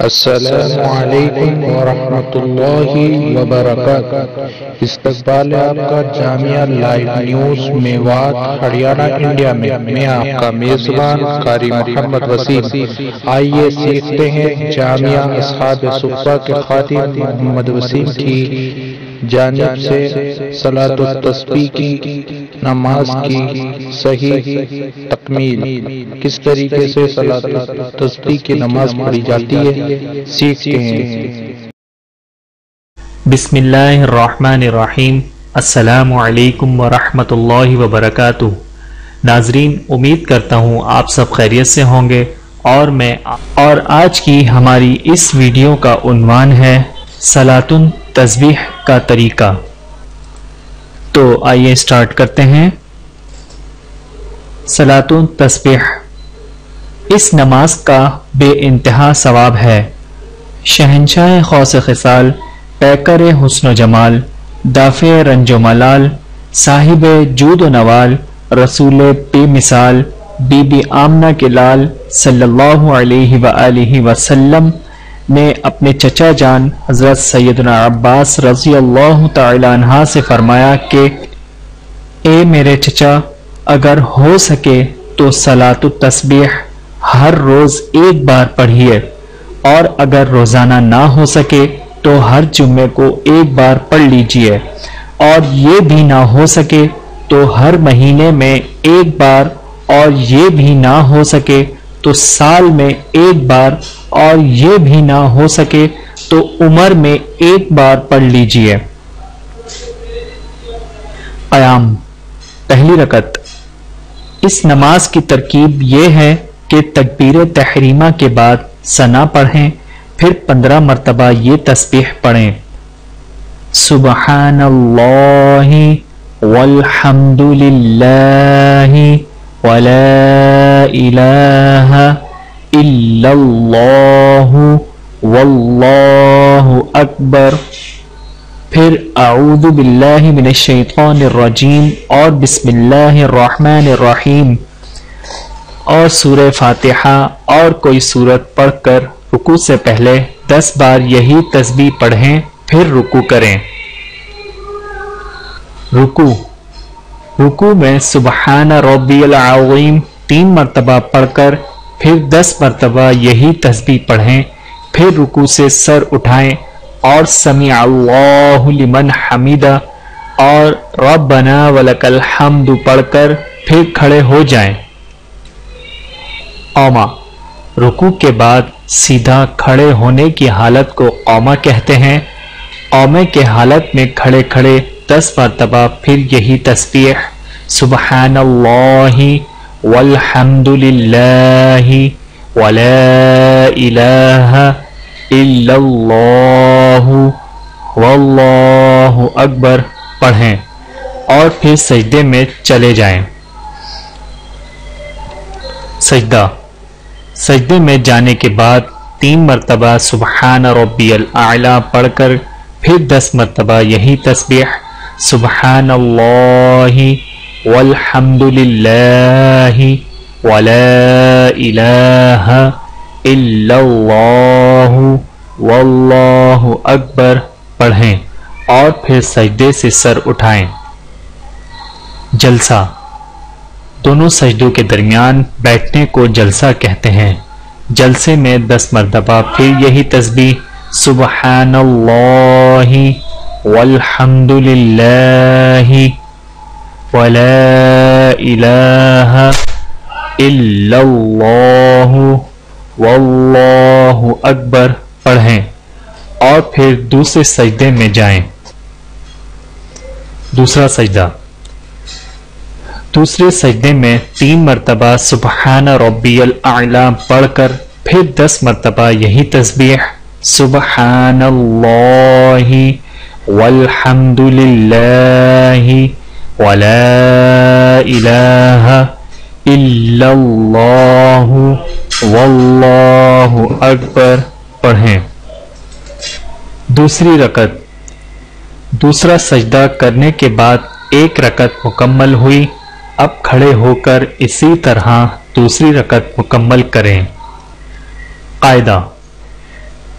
السلام علیکم ورحمۃ اللہ وبرکاتہ۔ استقبال ہے آپ کا Jamia live news Mewat Haryana India میں آپ کا میزبان قاری محمد وسیم۔ آئیے سیکھتے ہیں جامعہ اصحاب صفہ کے خادم محمد وسیم کی جانب سے صلاۃ التسبیح کی نماز کی صحیح تکمیل، کس طریقے سے صلاۃ التسبیح کی نماز پڑھی جاتی ہے سیکھتے ہیں۔ بسم اللہ الرحمن الرحیم۔ السلام علیکم ورحمۃ اللہ وبرکاتہ۔ ناظرین، امید کرتا ہوں آپ سب خیریت سے ہوں گے اور آج کی ہماری اس ویڈیو کا عنوان ہے صلاۃ التسبیح کا طریقہ۔ تو آئیے سٹارٹ کرتے ہیں۔ صلاۃ التسبیح اس نماز کا بے انتہا ثواب ہے۔ شہنشاہ خوص خصال، پیکر حسن و جمال، دافع رنج و ملال، صاحب جود و نوال، رسول بے مثال، بی بی آمنہ کے لال صلی اللہ علیہ وآلہ وسلم نے اپنے چچا جان حضرت سیدنا عباس رضی اللہ تعالی عنہ سے فرمایا کہ اے میرے چچا، اگر ہو سکے تو صلاۃ التسبیح ہر روز ایک بار پڑھیے، اور اگر روزانہ نہ ہو سکے تو ہر جمعے کو ایک بار پڑھ لیجئے، اور یہ بھی نہ ہو سکے تو ہر مہینے میں ایک بار، اور یہ بھی نہ ہو سکے تو سال میں ایک بار، اور یہ بھی نہ ہو سکے تو عمر میں ایک بار پڑھ لیجئے۔ قیام، پہلی رکعت۔ اس نماز کی ترکیب یہ ہے کہ تکبیر تحریمہ کے بعد ثنا پڑھیں، پھر 15 مرتبہ یہ تسبیح پڑھیں: سبحان اللہ والحمد للہ ولا الہ الا اللہ واللہ اکبر، پھر اعوذ باللہ من الشیطان الرجیم اور بسم اللہ الرحمن الرحیم، اور سورہ فاتحہ اور کوئی سورت پڑھ کر رکوع سے پہلے 10 بار یہی تسبیح پڑھیں، پھر رکوع کریں۔ رکوع میں سبحان ربی العظیم 3 مرتبہ پڑھ کر پھر 10 مرتبہ یہی تسبیح پڑھیں، پھر رکوع سے سر اٹھائیں اور سمیع اللہ لمن حمیدہ اور ربنا ولک الحمد پڑھ کر پھر کھڑے ہو جائیں۔ قوما، رکوع کے بعد سیدھا کھڑے ہونے کی حالت کو قوما کہتے ہیں۔ قومے کے حالت میں کھڑے کھڑے 10 مرتبہ پھر یہی تسبیح سبحان اللہ والحمد للہ ولا الہ الا اللہ واللہ اکبر پڑھیں، اور پھر سجدے میں چلے جائیں۔ سجدے میں جانے کے بعد 3 مرتبہ سبحان ربی الاعلیٰ پڑھ کر پھر 10 مرتبہ یہی تسبیح سبحان اللہ والحمد للہ ولا الہ الا اللہ واللہ اکبر پڑھیں، اور پھر سجدے سے سر اٹھائیں۔ جلسہ، دونوں سجدوں کے درمیان بیٹھنے کو جلسہ کہتے ہیں۔ جلسے میں 10 مرتبہ پھر یہی تسبیح سبحان اللہ والحمد للہ ولا الہ الا اللہ واللہ اکبر پڑھیں، اور پھر دوسرے سجدے میں جائیں۔ دوسرا سجدہ، دوسرے سجدے میں 3 مرتبہ سبحان ربی الاعلیٰ پڑھ کر پھر 10 مرتبہ یہی تسبیح سبحان اللہ والحمد للہ ولا الہ الا اللہ واللہ اکبر پڑھیں۔ دوسری رکعت، دوسرا سجدہ کرنے کے بعد 1 رکعت مکمل ہوئی، اب کھڑے ہو کر اسی طرح دوسری رکعت مکمل کریں۔ قاعدہ،